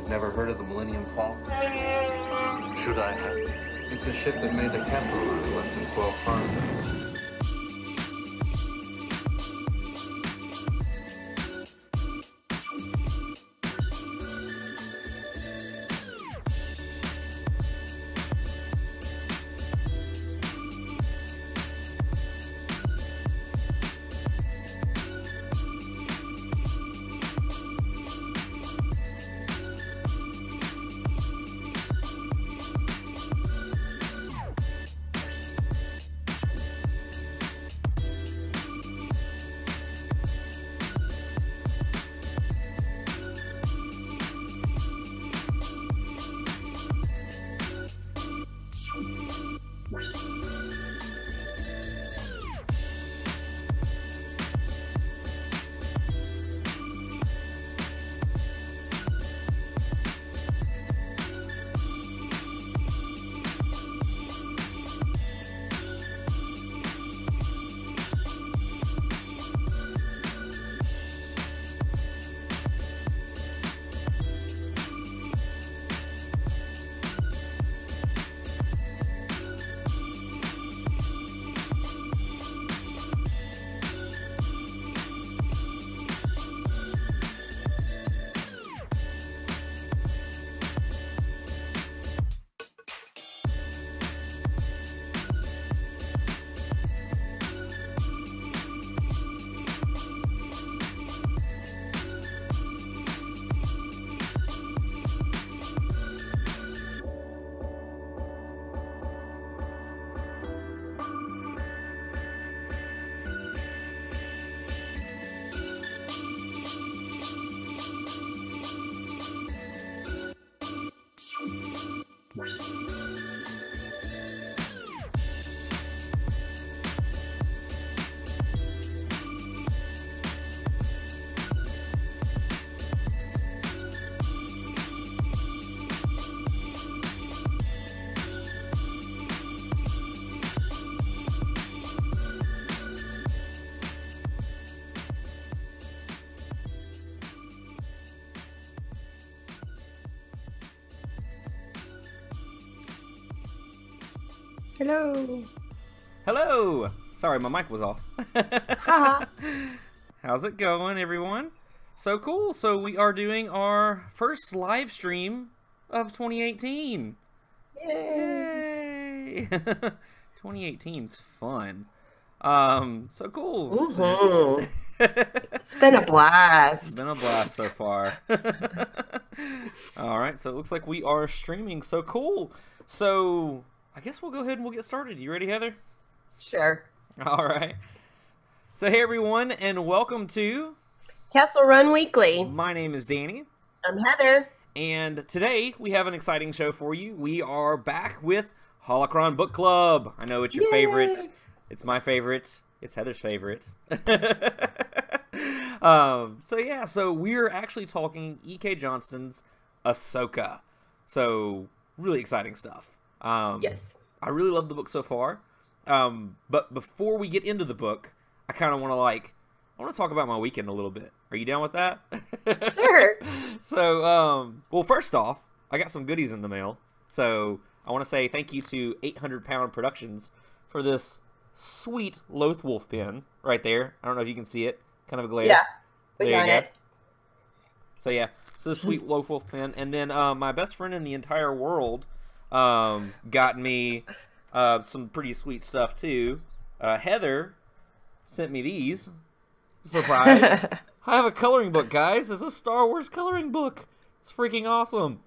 Never heard of the Millennium Falcon? Should I have? It's a ship that made the Kessel run in less than 12 parsecs. Hello. Hello! Sorry, my mic was off. Haha. How's it going, everyone? So cool. So we are doing our first live stream of 2018. Yay. Yay! 2018's fun. So cool. Woohoo. It's been a blast. It's been a blast so far. All right, so it looks like we are streaming. So cool. So I guess we'll go ahead and we'll get started. You ready, Heather? Sure. All right. So hey, everyone, and welcome to Kessel Run Weekly. My name is Danny. I'm Heather. And today we have an exciting show for you. We are back with Holocron Book Club. I know it's your Yay. favorite. It's my favorite. It's Heather's favorite. So we're actually talking EK Johnston's Ahsoka. So really exciting stuff. Yes. I really love the book so far. But before we get into the book, I kind of want to talk about my weekend a little bit. Are you down with that? Sure. So, well, first off, I got some goodies in the mail. So I want to say thank you to 800 Pound Productions for this sweet Loth Wolf pin right there. I don't know if you can see it. Kind of a glare. Yeah. We There you got go. it. So yeah, so the sweet Loth Wolf pin. And then my best friend in the entire world got me some pretty sweet stuff too. Heather sent me these. Surprise. I have a coloring book, guys. It's a Star Wars coloring book. It's freaking awesome.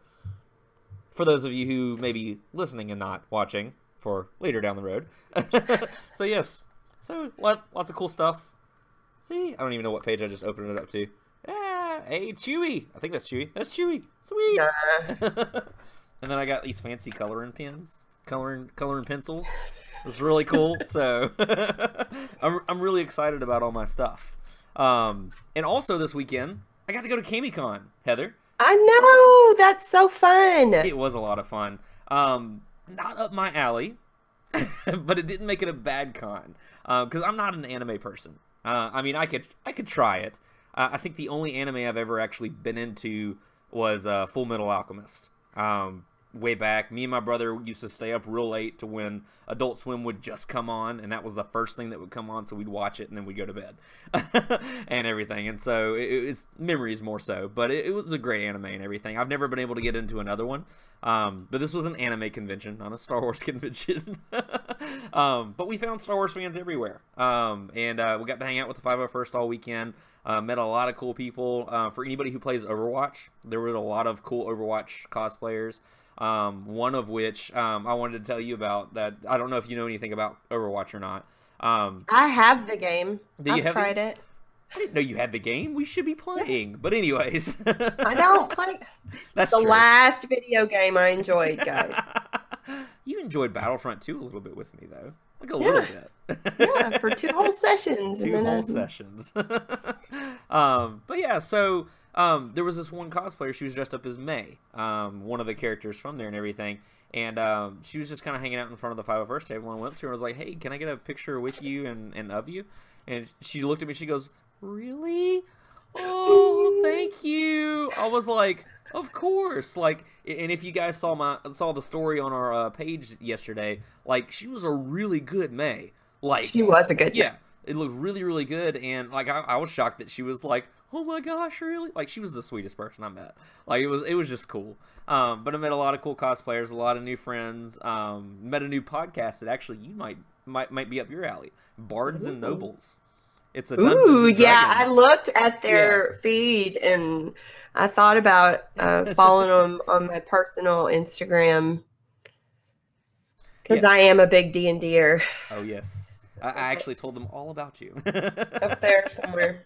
For those of you who may be listening and not watching for later down the road. So yes. So lots of cool stuff. See? I don't even know what page I just opened it up to. Ah, hey, Chewie. I think that's Chewie. That's Chewie. Sweet. And then I got these fancy coloring pens. Coloring pencils. It's really cool. So I'm really excited about all my stuff. And also this weekend, I got to go to KamiCon, Heather. I know. That's so fun. It was a lot of fun. Not up my alley, but it didn't make it a bad con. Because I'm not an anime person. I mean, I could try it. I think the only anime I've ever actually been into was Full Metal Alchemist. Way back, me and my brother used to stay up real late to when Adult Swim would just come on, and that was the first thing that would come on, so we'd watch it and then we'd go to bed and everything. And so it's memories more so, but it was a great anime and everything. I've never been able to get into another one, but this was an anime convention, not a Star Wars convention. But we found Star Wars fans everywhere, and we got to hang out with the 501st all weekend. Met a lot of cool people. For anybody who plays Overwatch, there were a lot of cool Overwatch cosplayers. One of which I wanted to tell you about. That I don't know if you know anything about Overwatch or not. I have the game. I've tried it. I didn't know you had the game. We should be playing. But anyways. I don't play. That's the true. last video game I enjoyed, guys. You enjoyed Battlefront 2 a little bit with me, though. Like a little bit. Yeah, for 2 whole sessions. Two whole sessions. But yeah, so there was this one cosplayer. She was dressed up as May, one of the characters from there and everything. And she was just kind of hanging out in front of the 501st table, and I went up to her and was like, hey, can I get a picture with you and of you? And she looked at me, she goes, really? Oh, thank you. I was like, of course. Like, and if you guys saw the story on our page yesterday, like, she was a really good May. Like, she was a good May. It looked really, really good, and like I was shocked that she was like, oh my gosh, really? Like, she was the sweetest person I met. Like, it was just cool. But I met a lot of cool cosplayers, a lot of new friends. Met a new podcast that actually you might be up your alley. Bards and Nobles. It's a Dungeons and Dragons. I looked at their feed and I thought about following them on my personal Instagram because I am a big D&Der. Oh yes. I actually told them all about you. Up there somewhere.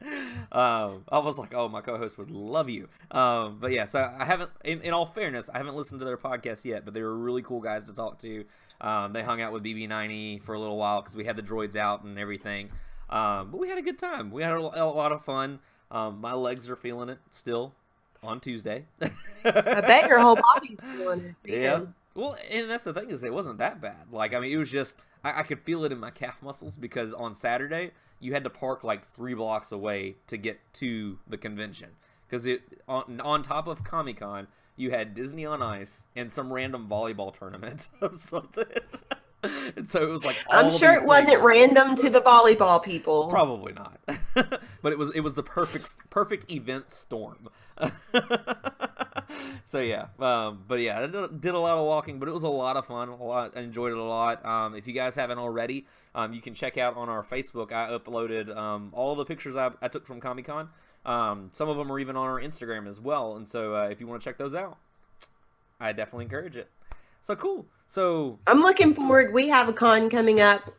I was like, oh, my co-host would love you. But yeah, so I haven't, in all fairness, I haven't listened to their podcast yet, but they were really cool guys to talk to. They hung out with BB90 for a little while because we had the droids out and everything. But we had a good time. We had a lot of fun. My legs are feeling it still on Tuesday. I bet your whole body's feeling it. Yeah. Well, and that's the thing is it wasn't that bad. Like, I mean, it was just, I could feel it in my calf muscles because on Saturday, you had to park like 3 blocks away to get to the convention. Because on top of Comic-Con, you had Disney on Ice and some random volleyball tournament of something. And so it was like all I'm sure it wasn't random to the volleyball people. Probably not. But it was the perfect event storm. So yeah, but yeah, I did a lot of walking, but it was a lot of fun. I enjoyed it a lot. If you guys haven't already, you can check out on our Facebook. I uploaded all the pictures I took from Comic-Con. Some of them are even on our Instagram as well. And so if you want to check those out, I definitely encourage it. So cool. So I'm looking forward. We have a con coming up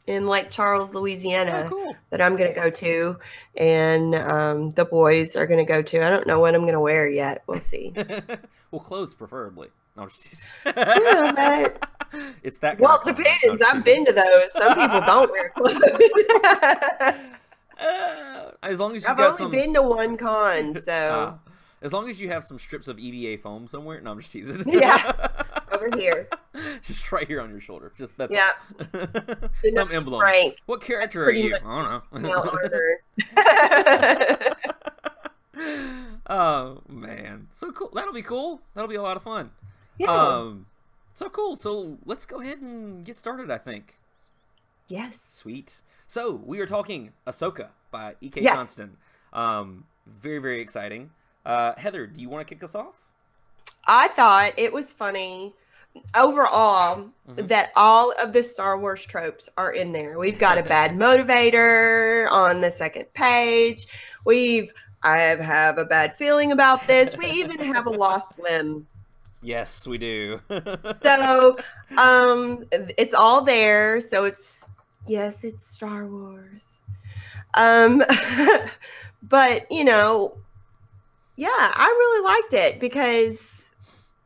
in Lake Charles, Louisiana, that I'm going to go to, and the boys are going to go to. I don't know what I'm going to wear yet. We'll see. Well, clothes preferably. No, I'm just teasing. Yeah, but it's that. Well, it depends. I've been to those. Some people don't wear clothes. As long as I've only been to one con, so. As long as you have some strips of EVA foam somewhere. No, I'm just teasing. Yeah, over here. Just right here on your shoulder. Just that's some emblem. Right. What character are you? I don't know. Oh man, so cool. That'll be cool. That'll be a lot of fun. Yeah. So cool. So let's go ahead and get started. I think. Yes. Sweet. So we are talking Ahsoka by EK Johnston. Very, very exciting. Heather, do you want to kick us off? I thought it was funny overall that all of the Star Wars tropes are in there. We've got a bad motivator on the second page. I have a bad feeling about this. We even have a lost limb. Yes, we do. So it's all there. So it's Star Wars. But yeah, I really liked it because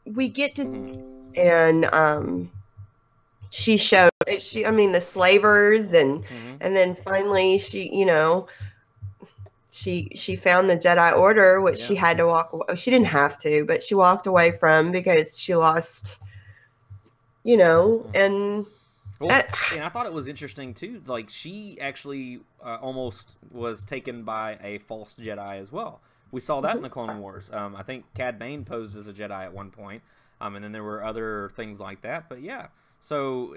we get to and she showed the slavers and then finally she found the Jedi Order, which she had to walk away. She didn't have to, but she walked away from because she lost, and and I thought it was interesting too. Like she actually almost was taken by a false Jedi as well. we saw that in the Clone Wars. I think Cad Bane posed as a Jedi at one point, and then there were other things like that. But yeah, so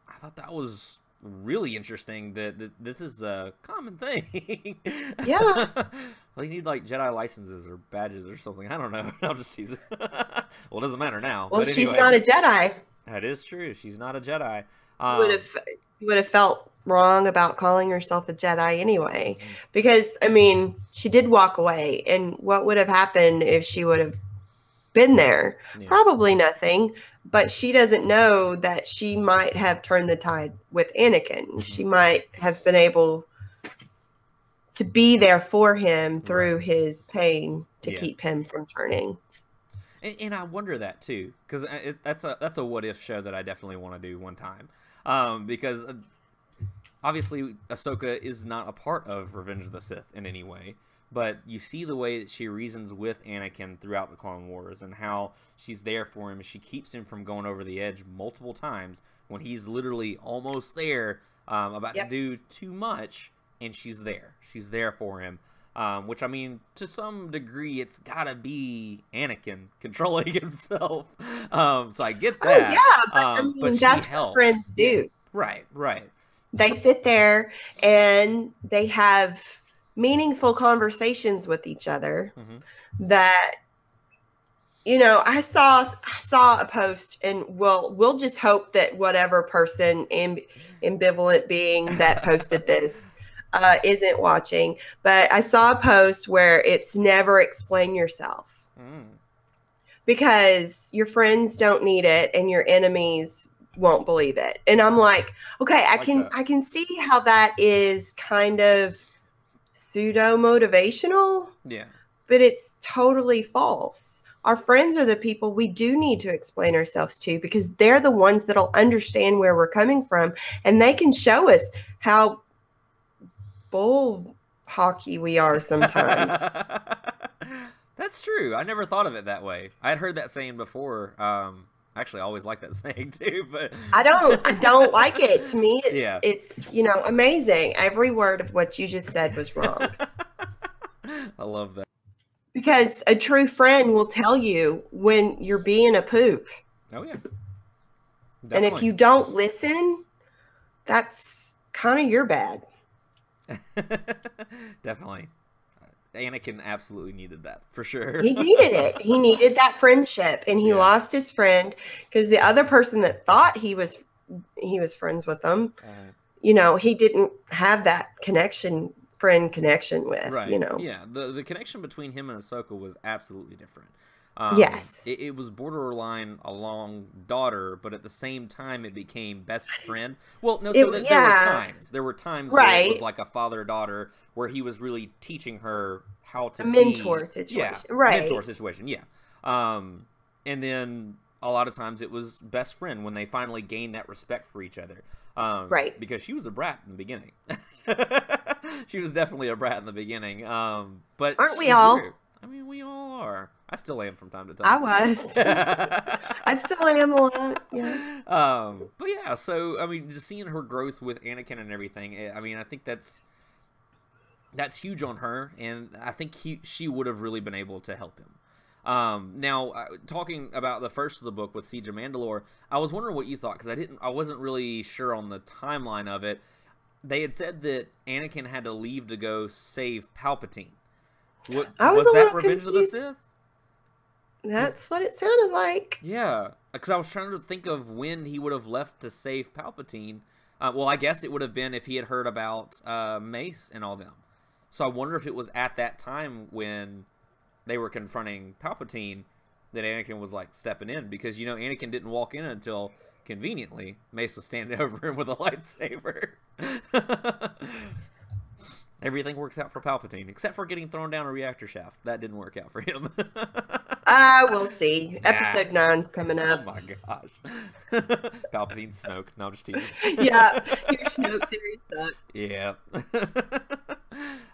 I thought that was really interesting that this is a common thing. Yeah. Well, you need like Jedi licenses or badges or something. I don't know. I'll just tease it. Well, it doesn't matter now. Well, but she's anyway, not a Jedi. That is true. She's not a Jedi. You would have felt wrong about calling herself a Jedi anyway, because I mean, she did walk away, and what would have happened if she would have been there? Yeah. Probably nothing. But she doesn't know that she might have turned the tide with Anakin. She might have been able to be there for him through his pain to keep him from turning. And I wonder that too, because that's a what if show that I definitely want to do one time. Because obviously Ahsoka is not a part of Revenge of the Sith in any way. But you see the way that she reasons with Anakin throughout the Clone Wars and how she's there for him. She keeps him from going over the edge multiple times when he's literally almost there, about to do too much, and she's there. She's there for him. Which, I mean, to some degree, it's got to be Anakin controlling himself. So I get that. Oh, yeah, but I mean, but that's she what helps. friends do. Right. They sit there and they have meaningful conversations with each other that, you know, I saw a post, and we'll just hope that whatever person ambivalent being that posted this isn't watching, but I saw a post where it's never explain yourself because your friends don't need it and your enemies won't believe it. And I'm like, okay, I can see how that is kind of pseudo motivational, but it's totally false. Our friends are the people we do need to explain ourselves to, because they're the ones that'll understand where we're coming from, and they can show us how bull hockey we are sometimes. That's true. I never thought of it that way. I had heard that saying before. Actually, I always like that saying too, but I don't like it. To me, it's you know, amazing. Every word of what you just said was wrong. I love that. Because a true friend will tell you when you're being a poop. Oh yeah. Definitely. And if you don't listen, that's kind of your bad. Definitely. Anakin absolutely needed that, for sure. He needed it. He needed that friendship, and he lost his friend because the other person that thought he was friends with them, you know, he didn't have that friend connection with, right. You know. Yeah, the connection between him and Ahsoka was absolutely different. Yes. It was borderline a long daughter, but at the same time it became best friend. Well, no, so there were times. There were times where it was like a father-daughter where he was really teaching her how to be... mentor situation. Yeah, right. Mentor situation, yeah. And then a lot of times it was best friend when they finally gained that respect for each other. Right. Because she was a brat in the beginning. She was definitely a brat in the beginning. But aren't we all? Grew. I mean, we all are. I still am from time to time. I was. I still am a lot. Yeah. But yeah, so I mean, just seeing her growth with Anakin and everything. I mean, I think that's huge on her, and I think she would have really been able to help him. Now, talking about the first of the book with Siege of Mandalore, I was wondering what you thought, because I wasn't really sure on the timeline of it. They had said that Anakin had to leave to go save Palpatine. Was that Revenge of the Sith? That's what it sounded like. Yeah, because I was trying to think of when he would have left to save Palpatine. Well, I guess it would have been if he had heard about Mace and all them. So I wonder if it was at that time when they were confronting Palpatine that Anakin was like stepping in, because, you know, Anakin didn't walk in until conveniently Mace was standing over him with a lightsaber. Everything works out for Palpatine, except for getting thrown down a reactor shaft. That didn't work out for him. We'll see. Episode 9's coming up. Oh my gosh. Palpatine Snoke. No, I'm just teasing. Yeah, your Snoke theory sucks. Yeah.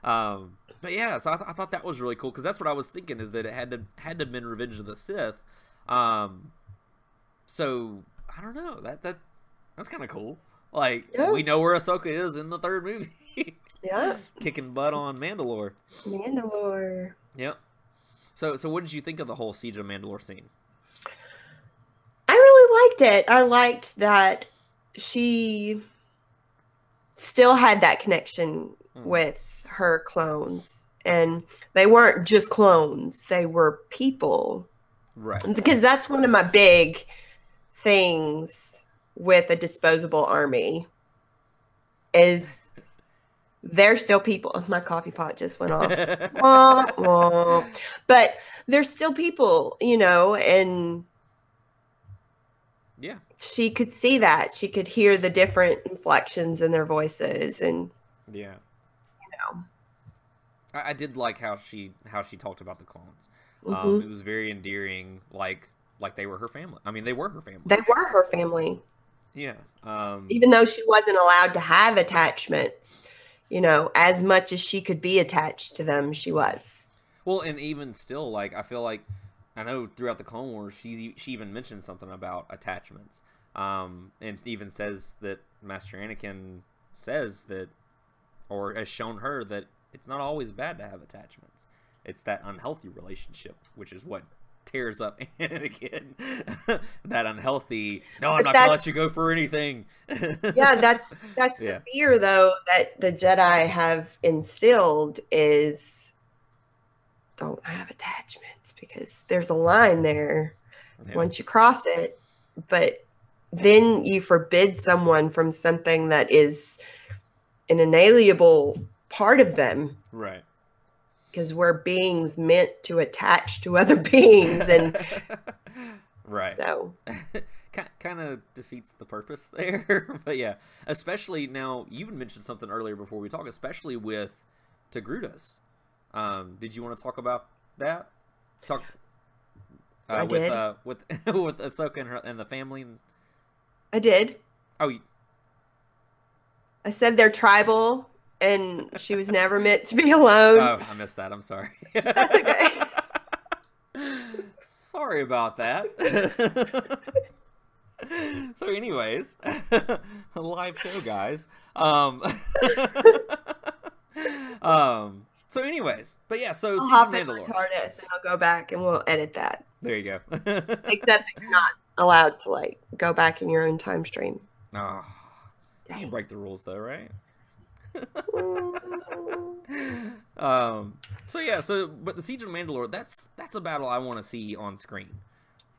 But yeah, so I thought that was really cool, because that's what I was thinking, is that it had to have been Revenge of the Sith. So I don't know. That's kind of cool. Like, we know where Ahsoka is in the third movie. Yeah. Kicking butt on Mandalore. Yep. So what did you think of the whole Siege of Mandalore scene? I really liked it. I liked that she still had that connection with her clones. And they weren't just clones. They were people. Right. Because that's one of my big things with a disposable army is they're still people. My coffee pot just went off. Wah, wah. But they're still people, you know, and yeah, she could see that. She could hear the different inflections in their voices, and yeah, you know, I did like how she talked about the clones. mm-hmm. It was very endearing, like they were her family. I mean, they were her family. They were her family. Yeah. Even though she wasn't allowed to have attachments, you know, as much as she could be attached to them, she was. Well, and even still, like, I feel like, I know throughout the Clone Wars, she even mentioned something about attachments. And even says that Master Anakin says that, or has shown her that it's not always bad to have attachments. It's that unhealthy relationship, which is what tears up Anakin. That unhealthy, no, I'm not going to let you go for anything. Yeah, that's the fear, though, that the Jedi have instilled is don't have attachments, because there's a line there once you cross it, but then you forbid someone from something that is an inalienable part of them. Right. Because we're beings meant to attach to other beings, and right. So kind of defeats the purpose there. But yeah, especially now, you mentioned something earlier before we talk, especially with Togrutas. Did you want to talk about that? Talk with Ahsoka and the family. I did. Oh, I said they're tribal, and she was never meant to be alone. Oh, I missed that. I'm sorry. That's okay. Sorry about that. So, anyways, a live show, guys. So, anyways, but yeah, so I'll hop in with TARDIS and I'll go back and we'll edit that. There you go. Except that you're not allowed to like go back in your own time stream. Oh, you break the rules though, right? So yeah, but the Siege of Mandalore, that's a battle I want to see on screen,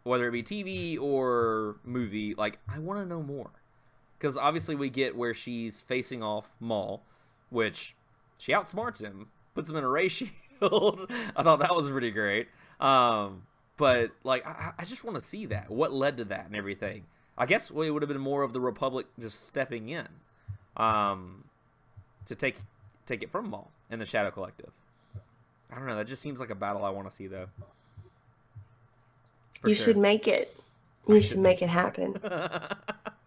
whether it be TV or movie. Like, I want to know more, because obviously we get where she's facing off Maul, which she outsmarts him, puts him in a ray shield. I thought that was pretty great. But like, I just want to see that, what led to that and everything. I guess it would have been more of the Republic just stepping in, to take it from Maul and the Shadow Collective. I don't know. That just seems like a battle I want to see, though. You should make it. You should make it happen.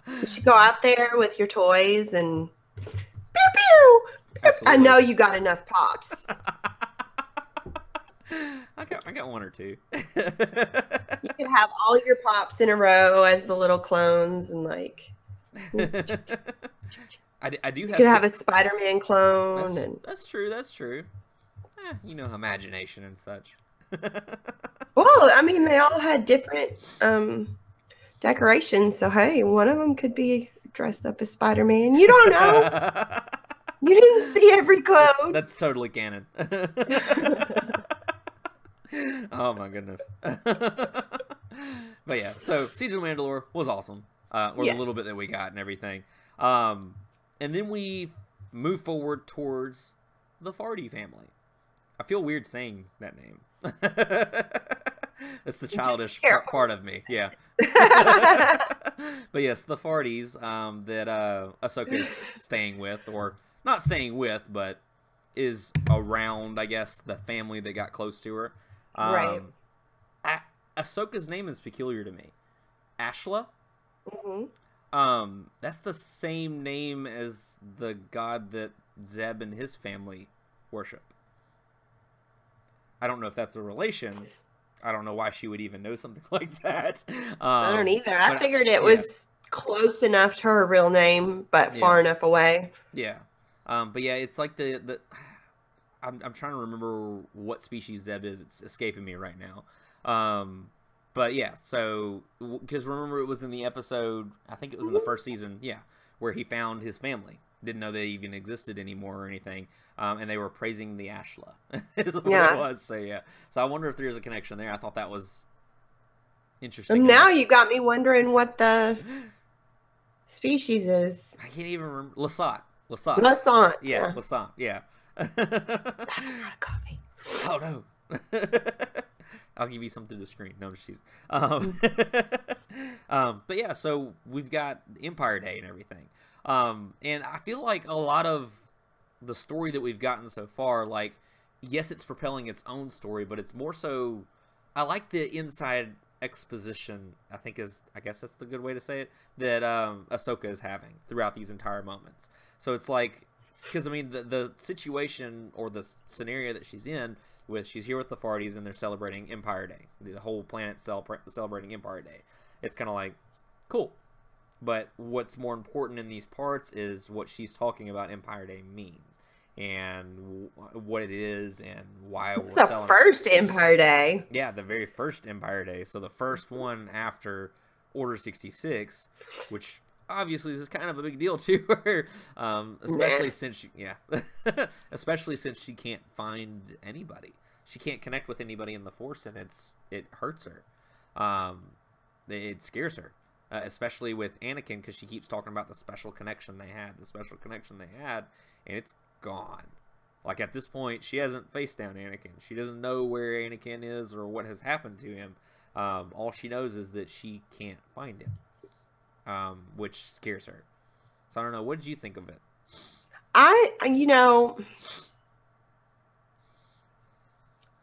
You should go out there with your toys and pew pew. Absolutely. I know you got enough pops. I got one or two. You could have all your pops in a row as the little clones, and like. I do have. You could have a Spider-Man clone. That's true. That's true. You know, imagination and such. Well, I mean, they all had different decorations, so hey, one of them could be dressed up as Spider-Man. You don't know. You didn't see every clone. That's totally canon. Oh my goodness. But yeah, so Siege of Mandalore was awesome. Or the little bit that we got and everything. And then we move forward towards the Farty family. I feel weird saying that name. That's the childish part of me. Yeah. But yes, the Farties that Ahsoka is staying with, or not staying with, but is around, I guess, the family that got close to her. Right. Ahsoka's name is peculiar to me. Ashla. Mm-hmm. That's the same name as the god that Zeb and his family worship. I don't know if that's a relation. I don't know why she would even know something like that. I don't either. I figured it was close enough to her real name, but far enough away. Yeah. But yeah, it's like the I'm trying to remember what species Zeb is. It's escaping me right now. But yeah, so because remember it was in the episode, I think it was in the first season, yeah, where he found his family. Didn't know they even existed anymore or anything, and they were praising the Ashla. Is what it was. So yeah, so I wonder if there's a connection there. I thought that was interesting. And now you got me wondering what the species is. I can't even remember. Lasat. Yeah, Lasat. Yeah. I'm out of coffee. Oh no. I'll give you something to screen. No, she's. But yeah, so we've got Empire Day and everything. And I feel like a lot of the story that we've gotten so far, like, yes, it's propelling its own story, but it's more so. I like the inside exposition. I guess that's the good way to say it. That Ahsoka is having throughout these entire moments. So it's like, because I mean, the situation or the scenario that she's in. She's here with the Farties and they're celebrating Empire Day. The whole planet celebrating Empire Day. It's kind of like, cool. But what's more important in these parts is what she's talking about Empire Day means. And what it is and why we're celebrating. It's the first Empire Day. Yeah, the very first Empire Day. So the first one after Order 66, which obviously this is kind of a big deal to her, especially since especially since she can't find anybody. She can't connect with anybody in the Force, and it hurts her. It scares her, especially with Anakin, because she keeps talking about the special connection they had, and it's gone. Like at this point, she hasn't faced down Anakin. She doesn't know where Anakin is or what has happened to him. All she knows is that she can't find him. Which scares her. So I don't know. What did you think of it? I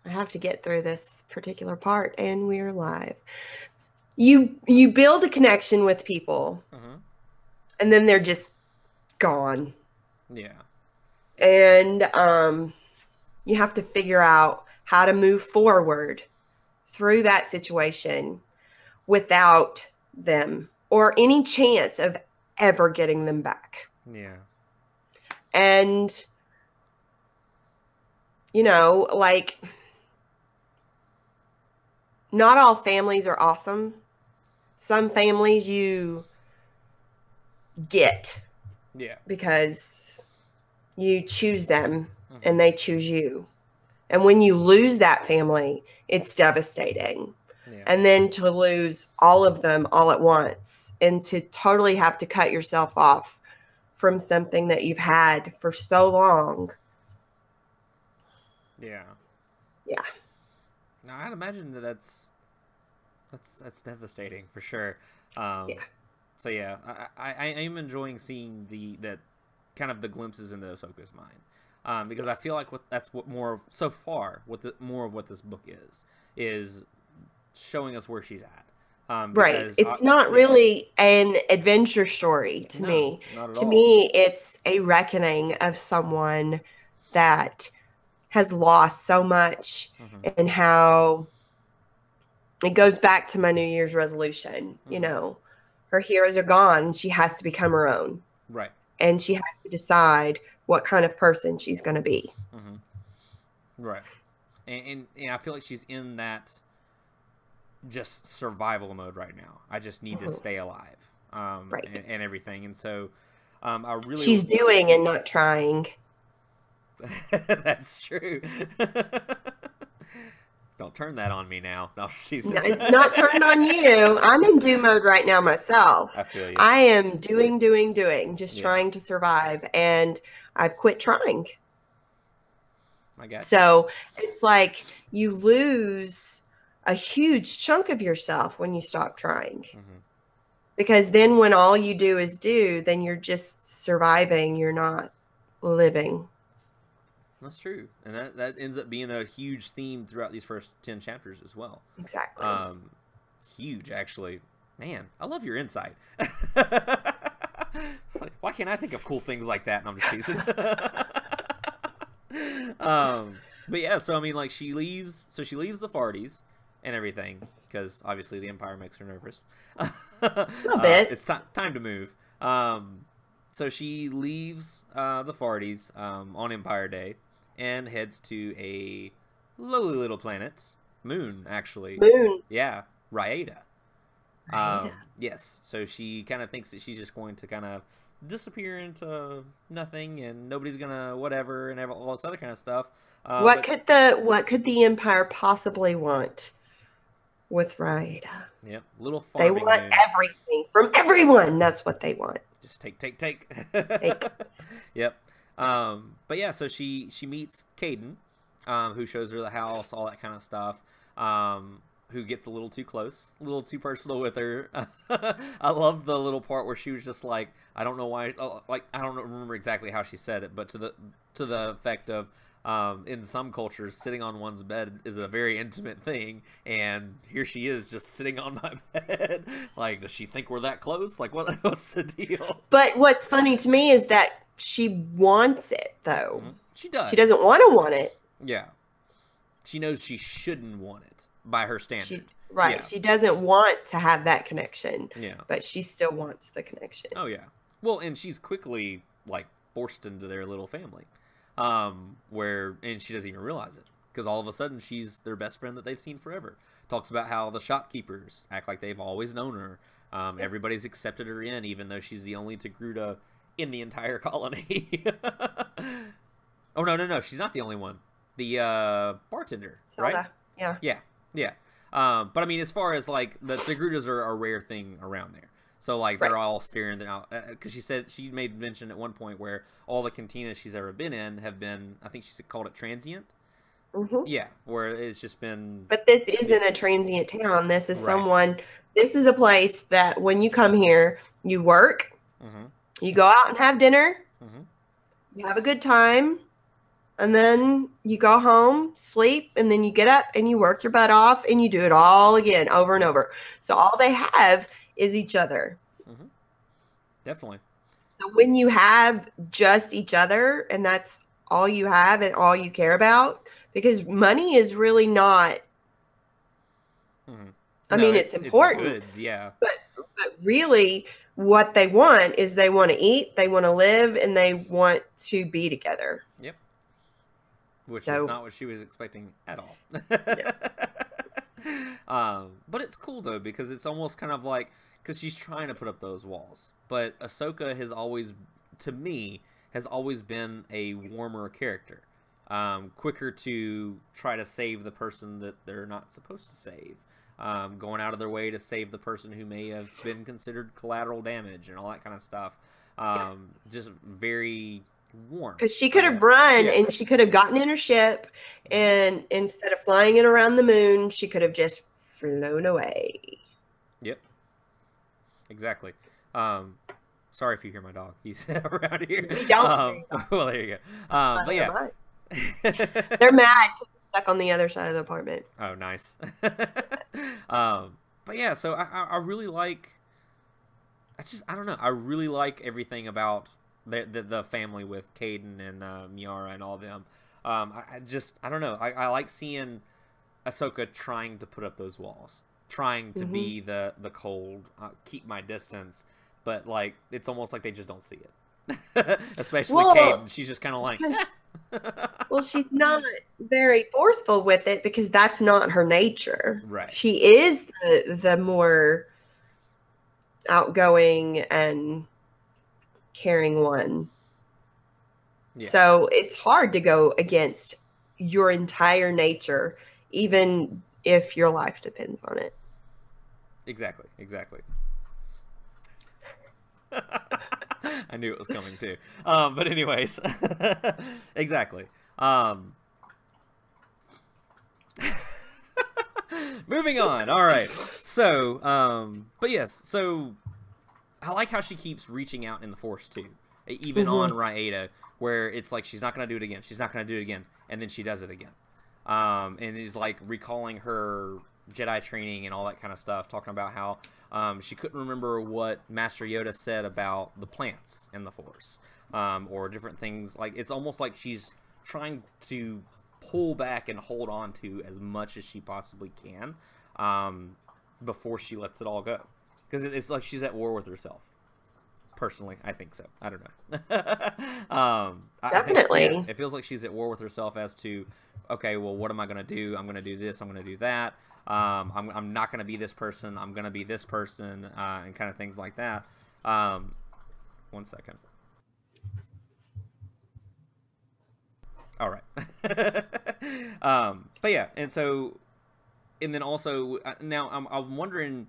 have to get through this particular part, and we're live. You build a connection with people, and then they're just gone. Yeah. And you have to figure out how to move forward through that situation without them or any chance of ever getting them back. Yeah. And, like, not all families are awesome. Some families you get. Yeah. Because you choose them and they choose you. And when you lose that family, it's devastating. Yeah. And then to lose all of them all at once and to totally have to cut yourself off from something that you've had for so long. Yeah. Yeah. Now I'd imagine that's devastating for sure. Yeah. So yeah, I am enjoying seeing that kind of the glimpses into Ahsoka's mind, because I feel like that's what more of what this book is showing us where she's at. Right. It's not really an adventure story to me. Not at to all. me, it's a reckoning of someone that has lost so much, and how it goes back to my New Year's resolution. Her heroes are gone. She has to become her own. Right. And she has to decide what kind of person she's going to be. Right. And I feel like she's in that just survival mode right now. I just need to stay alive. Right. And everything. And so she's doing and not trying. That's true. Don't turn that on me now. No, it's not turned on you. I'm in do mode right now myself. I feel you. I am doing, just trying to survive, and I've quit trying. I got you. So it's like you lose a huge chunk of yourself when you stop trying. Because then when all you do is then you're just surviving. You're not living. That's true. And that ends up being a huge theme throughout these first 10 chapters as well. Exactly. Huge, actually. Man, I love your insight. Why can't I think of cool things like that? And I'm just teasing. But yeah, so I mean, like, she leaves the Farties and everything, because obviously the Empire makes her nervous. A little bit. It's time to move. So she leaves the Farties on Empire Day, and heads to a lowly little planet, moon, actually. Moon. Yeah, Raeda. Raeda. Yes, so she kind of thinks that she's just going to kind of disappear into nothing, and nobody's gonna whatever, and all this other kind of stuff. What could the Empire possibly want with Raeda? Yep, little They farming want moon. everything from everyone. That's what they want. Just take. Take. Yep. But yeah, so she meets Caden, who shows her the house, all that kind of stuff. Who gets a little too close, a little too personal with her. I love the little part where she was just like, I don't know why, like I don't remember exactly how she said it, but to the effect of, in some cultures, sitting on one's bed is a very intimate thing, and here she is just sitting on my bed. Like, does she think we're that close? Like, what's the deal? But what's funny to me is that she wants it, though. Mm-hmm. She does. She doesn't want it. Yeah. She knows she shouldn't want it by her standard. Right. Yeah. She doesn't want to have that connection. Yeah. But she still wants the connection. Oh, yeah. Well, and she's quickly, like, forced into their little family. And she doesn't even realize it. Because all of a sudden, she's their best friend that they've seen forever. Talks about how the shopkeepers act like they've always known her. Everybody's accepted her in, even though she's the only Togruta in the entire colony. Oh, no. She's not the only one. The bartender, Zelda. right? Yeah. Yeah. But I mean, as far as like the Togrutas are a rare thing around there, so like they're all staring out. Because she made mention at one point where all the cantinas she's ever been in have been, I think she called it transient. Mm-hmm. Yeah, where it's just been. But this isn't a transient town. This is This is a place that when you come here, you work, you go out and have dinner, you have a good time. And then you go home, sleep, and then you get up and you work your butt off and you do it all again over and over. So all they have is each other. Definitely. So when you have just each other and that's all you have and all you care about, because money is really not, I mean, it's important. It's goods, yeah. But really what they want is they want to eat, they want to live, and they want to be together. Yep. Which is not what she was expecting at all. But it's cool, though, because it's almost kind of like... Because she's trying to put up those walls. But Ahsoka has always, to me, has always been a warmer character. Quicker to try to save the person that they're not supposed to save. Going out of their way to save the person who may have been considered collateral damage and all that kind of stuff. Just very... warm, because she could have run and she could have gotten in her ship, and instead of flying it around the moon, she could have just flown away. Yep, exactly. Sorry if you hear my dog, he's around here. We don't. Well, there you go. But yeah, they're mad because they're stuck on the other side of the apartment. Oh, nice. But yeah, so I really like, I don't know, I really like everything about the family with Caden and Miara and all them. I don't know. I like seeing Ahsoka trying to put up those walls, trying to be the cold, keep my distance, but like it's almost like they just don't see it. Especially Caden, she's just kind of like. Well, she's not very forceful with it because that's not her nature. Right. She is the more outgoing and caring one. Yeah. So it's hard to go against your entire nature, even if your life depends on it. Exactly. I knew it was coming too. But anyways, exactly. Moving on. All right. So, but yes. So I like how she keeps reaching out in the Force too, even on Raeda, where it's like she's not gonna do it again. She's not gonna do it again, and then she does it again. And is like recalling her Jedi training and all that kind of stuff, talking about how she couldn't remember what Master Yoda said about the plants in the Force, or different things. Like it's almost like she's trying to pull back and hold on to as much as she possibly can before she lets it all go, because it's like she's at war with herself. Personally, I think so. I don't know. Definitely. I think, it feels like she's at war with herself as to, okay, well, what am I going to do? I'm going to do this. I'm going to do that. I'm not going to be this person. I'm going to be this person, and kind of things like that. 1 second. All right. But yeah, and so, and then also, now I'm wondering,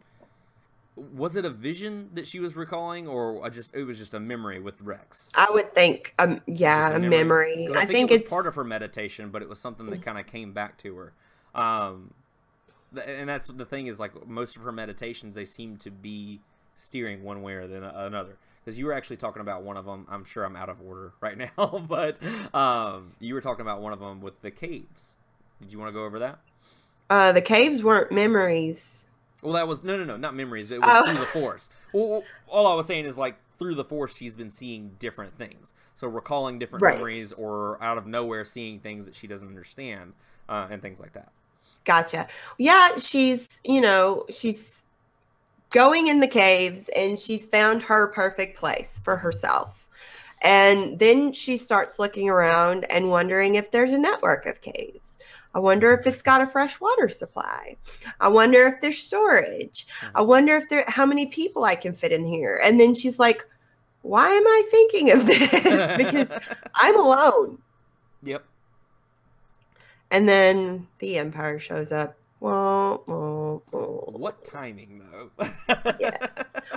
was it a vision that she was recalling, or it was just a memory with Rex? I would think, yeah, a memory. I think it was part of her meditation, but it was something that kind of came back to her. And that's the thing is, like, most of her meditations, they seem to be steering one way or another. Because you were actually talking about one of them. I'm sure I'm out of order right now, but you were talking about one of them with the caves. Did you want to go over that? The caves weren't memories. Well, that was no, not memories. It was through the Force. Well, all I was saying is, like, through the Force, she's been seeing different things. So recalling different memories, or out of nowhere seeing things that she doesn't understand, and things like that. Gotcha. Yeah, she's going in the caves, and she's found her perfect place for herself. And then she starts looking around and wondering if there's a network of caves. I wonder if it's got a fresh water supply. I wonder if there's storage. I wonder if how many people I can fit in here. And then she's like, why am I thinking of this? Because I'm alone. Yep. And then the Empire shows up. What timing, though? Yeah.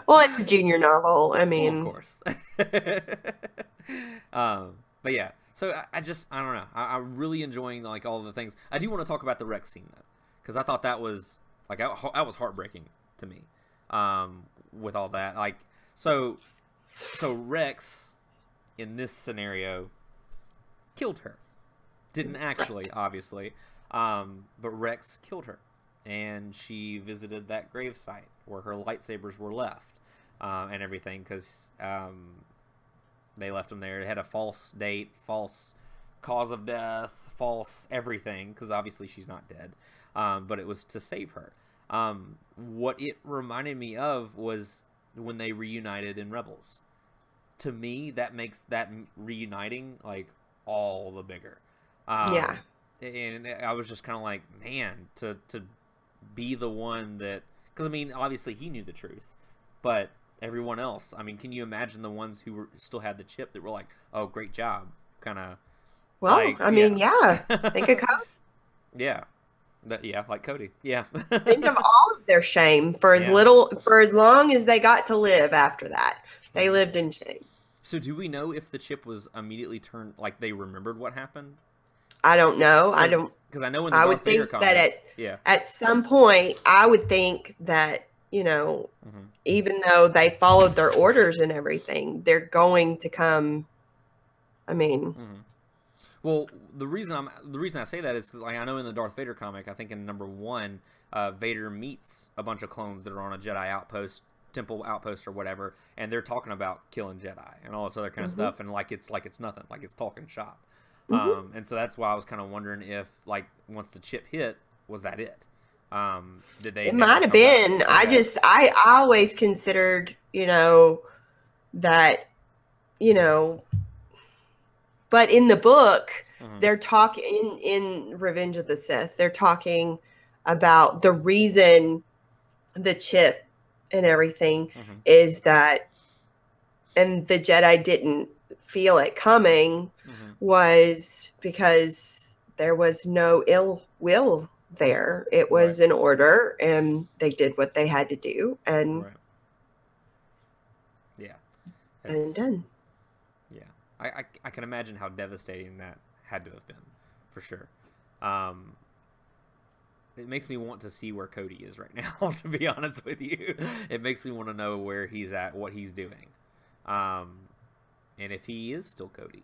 Well, it's a junior novel. I mean, well, of course. But yeah. So I don't know. I'm really enjoying, like, all of the things. I do want to talk about the Rex scene, though, because I thought that was, like, that was heartbreaking to me, with all that. Like, so Rex, in this scenario, killed her. Didn't actually, obviously, but Rex killed her, and she visited that gravesite where her lightsabers were left, and everything, because they left them there. It had a false date, false cause of death, false everything, because obviously she's not dead. But it was to save her. What it reminded me of was when they reunited in Rebels. To me, that makes that reuniting, like, all the bigger. yeah. And I was just kind of like, man, to be the one that... Because, I mean, obviously he knew the truth, but... everyone else, I mean, can you imagine the ones who still had the chip that were like, "Oh, great job," kind of? Well, like, I mean, yeah. Think of Cody. Yeah, like Cody. Yeah. Think of all of their shame for as long as they got to live after that. They lived in shame. So, do we know if the chip was immediately turned, like they remembered what happened? I don't know. I don't, because I know in the Darth Vader comic, that at some point, I would think that, you know, even though they followed their orders and everything, they're going to come. I mean, well, the reason I say that is because, like, I know in the Darth Vader comic, I think in #1, Vader meets a bunch of clones that are on a Jedi outpost, temple outpost or whatever, and they're talking about killing Jedi and all this other kind of stuff, and like it's nothing, like it's talking shop. And so that's why I was kind of wondering if, like, once the chip hit, was that it? Did they? It might have been. I always considered, you know, that, you know, but in the book, they're talking in Revenge of the Sith, they're talking about the reason the chip and everything is that, and the Jedi didn't feel it coming, was because there was no ill will there. It was an order, and they did what they had to do, and and done. Yeah, I can imagine how devastating that had to have been, for sure. It makes me want to see where Cody is right now, to be honest with you. It makes me want to know where he's at, what he's doing, and if he is still Cody,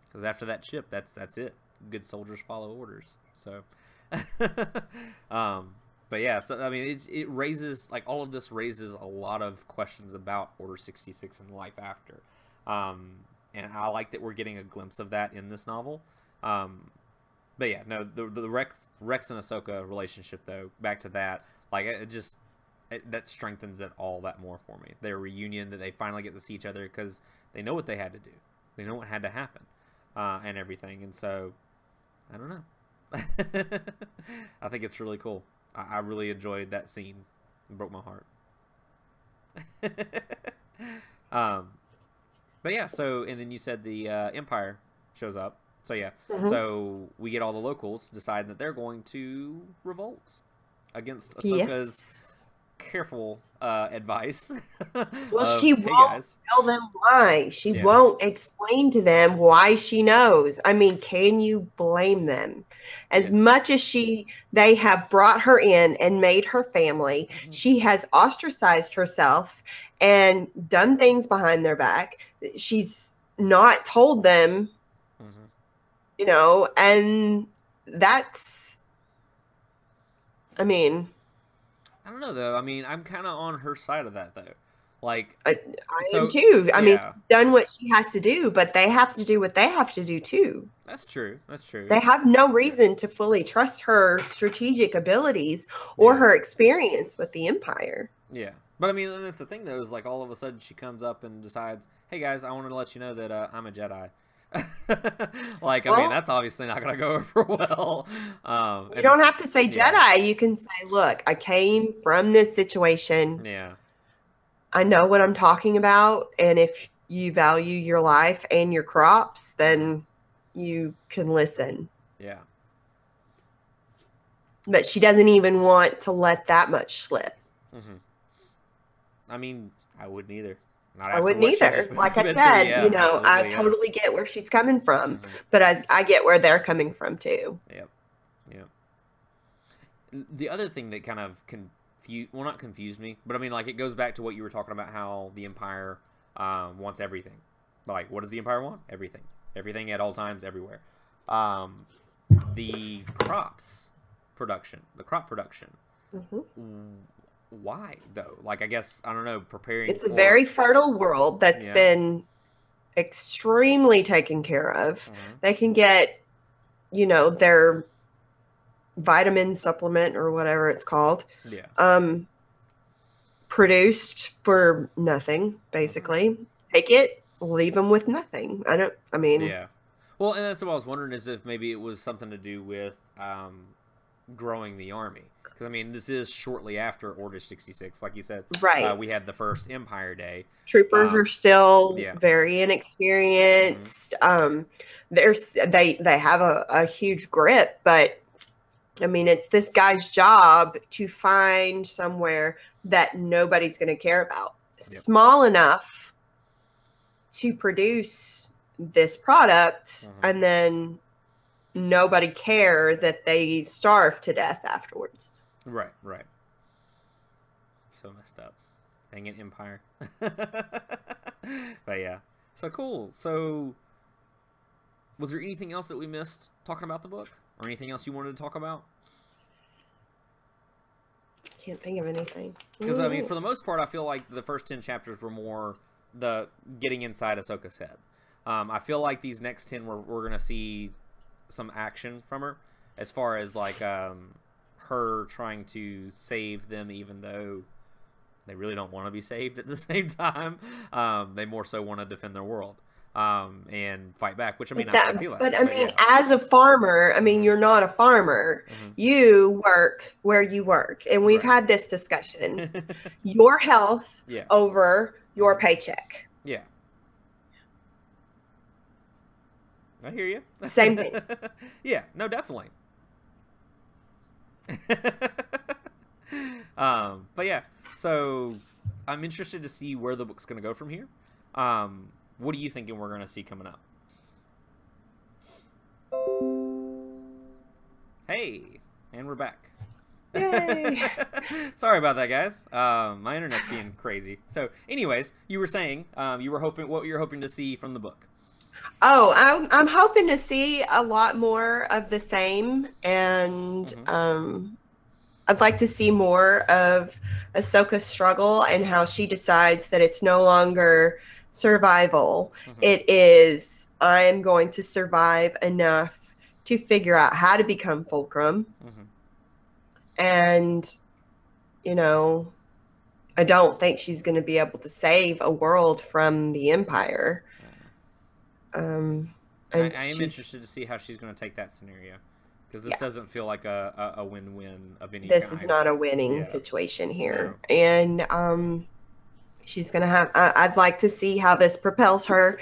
because after that chip, that's it. Good soldiers follow orders. So but yeah, so I mean, it raises, like, all of this raises a lot of questions about Order 66 and life after, and I like that we're getting a glimpse of that in this novel. But yeah, no, the Rex and Ahsoka relationship, though, back to that, like, it just, that strengthens it all that more for me. Their reunion, that they finally get to see each other because they know what they had to do. They know what had to happen, and everything. And so, I don't know. I think it's really cool. I really enjoyed that scene. It broke my heart. But yeah, so, and then you said the Empire shows up. So yeah, so we get all the locals deciding that they're going to revolt against Ahsoka's careful advice. Well, she won't tell them why. She won't explain to them why she knows. I mean, can you blame them? As much as they have brought her in and made her family, she has ostracized herself and done things behind their back. She's not told them, you know, and that's, I mean, I don't know though. I mean, I'm kind of on her side of that though. Like, I am too. I mean, she's done what she has to do, but they have to do what they have to do too. That's true. That's true. They have no reason to fully trust her strategic abilities or her experience with the Empire. Yeah. But I mean, that's the thing though, is like all of a sudden she comes up and decides, hey guys, I wanted to let you know that I'm a Jedi. Like, I mean, that's obviously not going to go over well. You don't have to say Jedi. You can say, look, I came from this situation. Yeah. I know what I'm talking about. And if you value your life and your crops, then you can listen. Yeah. But she doesn't even want to let that much slip. I mean, I wouldn't either. I wouldn't either. Like I said, you know, I totally get where she's coming from, but I get where they're coming from too. Yep. The other thing that kind of not confused me, but I mean, like, it goes back to what you were talking about, how the Empire wants everything. Like, what does the Empire want? Everything. Everything at all times, everywhere. The crop production. Why though? Like, I guess, I don't know, preparing. It's a very fertile world that's been extremely taken care of. They can get, you know, their vitamin supplement or whatever it's called. Produced for nothing, basically. Take it, leave them with nothing. Well, and that's what I was wondering, is if maybe it was something to do with growing the army. Because, I mean, this is shortly after Order 66, like you said. Right. We had the first Empire Day. Troopers are still very inexperienced. They have a huge grip, but, I mean, it's this guy's job to find somewhere that nobody's going to care about. Small enough to produce this product, and then nobody care that they starve to death afterwards. Right. So messed up. Dang it, Empire. But yeah. So cool. So, was there anything else that we missed talking about the book? Or anything else you wanted to talk about? Can't think of anything. Because, I mean, for the most part, I feel like the first 10 chapters were more the getting inside Ahsoka's head. I feel like these next 10, we're going to see some action from her. As far as, like, her trying to save them, even though they really don't want to be saved at the same time. They more so want to defend their world and fight back, which, I mean, I feel like. But I mean, as a farmer, I mean, you're not a farmer. You work where you work. And we've had this discussion. Your health over your paycheck. Yeah. I hear you. Same thing. Yeah, no, definitely. But yeah, so I'm interested to see where the book's going to go from here. What are you thinking we're going to see coming up? Hey, and we're back. Yay. Sorry about that, guys. My internet's being crazy. So anyways, you were saying what you're hoping to see from the book. Oh, I'm hoping to see a lot more of the same, and I'd like to see more of Ahsoka's struggle and how she decides that it's no longer survival. It is, I'm going to survive enough to figure out how to become Fulcrum. And, you know, I don't think she's going to be able to save a world from the Empire. And I am interested to see how she's going to take that scenario, because this doesn't feel like a win-win of any kind. This is not a winning situation here. No. And she's going to have, I'd like to see how this propels her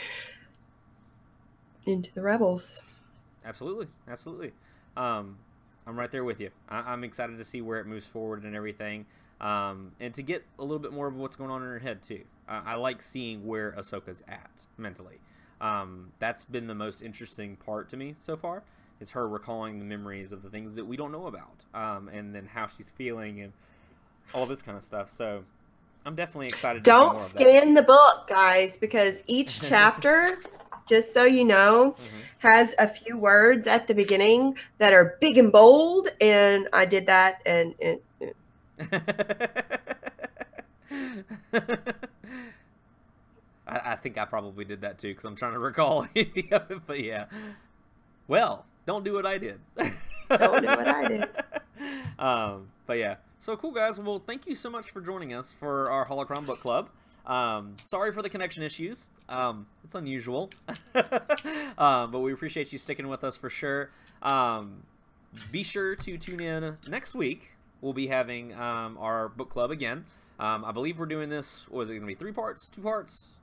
into the Rebels. Absolutely. Absolutely. I'm right there with you. I'm excited to see where it moves forward and everything. And to get a little bit more of what's going on in her head too. I like seeing where Ahsoka's at mentally. That's been the most interesting part to me so far. Is her recalling the memories of the things that we don't know about, and then how she's feeling and all this kind of stuff. So I'm definitely excited. Don't scan the book, guys, because each chapter, just so you know, has a few words at the beginning that are big and bold, and I did that, and I think I probably did that too, because I'm trying to recall any of it, but yeah. Well, don't do what I did. Don't do what I did. But yeah, so cool, guys. Well, thank you so much for joining us for our Holocron Book Club. Sorry for the connection issues. It's unusual, but we appreciate you sticking with us for sure. Be sure to tune in next week. We'll be having our book club again. I believe we're doing this. What is it going to be? 3 parts? 2 parts?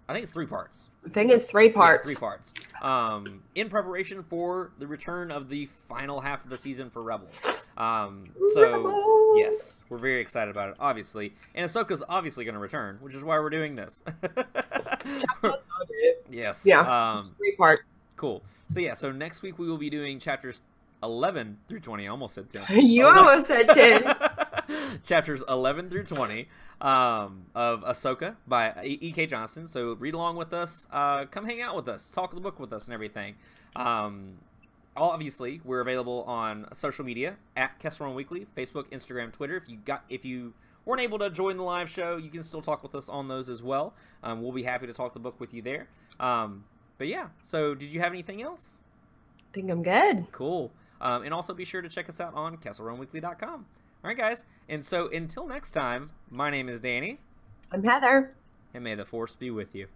I think it's 3 parts. I think it's 3 parts. Yeah, 3 parts. In preparation for the return of the final half of the season for Rebels. So, yes, we're very excited about it, obviously. And Ahsoka's obviously going to return, which is why we're doing this. Yes. Yeah, 3 part. Cool. So, yeah, so next week we will be doing chapters 11 through 20. I almost said 10. You almost said 10. Chapters 11 through 20 of Ahsoka by EK Johnston. So read along with us. Come hang out with us. Talk the book with us and everything. Obviously, we're available on social media at Kessel Weekly, Facebook, Instagram, Twitter. If you weren't able to join the live show, you can still talk with us on those as well. We'll be happy to talk the book with you there. But yeah, so did you have anything else? I think I'm good. Cool. And also be sure to check us out on KesselRunWeekly.com. All right, guys. And so until next time, my name is Danny. I'm Heather. And may the Force be with you.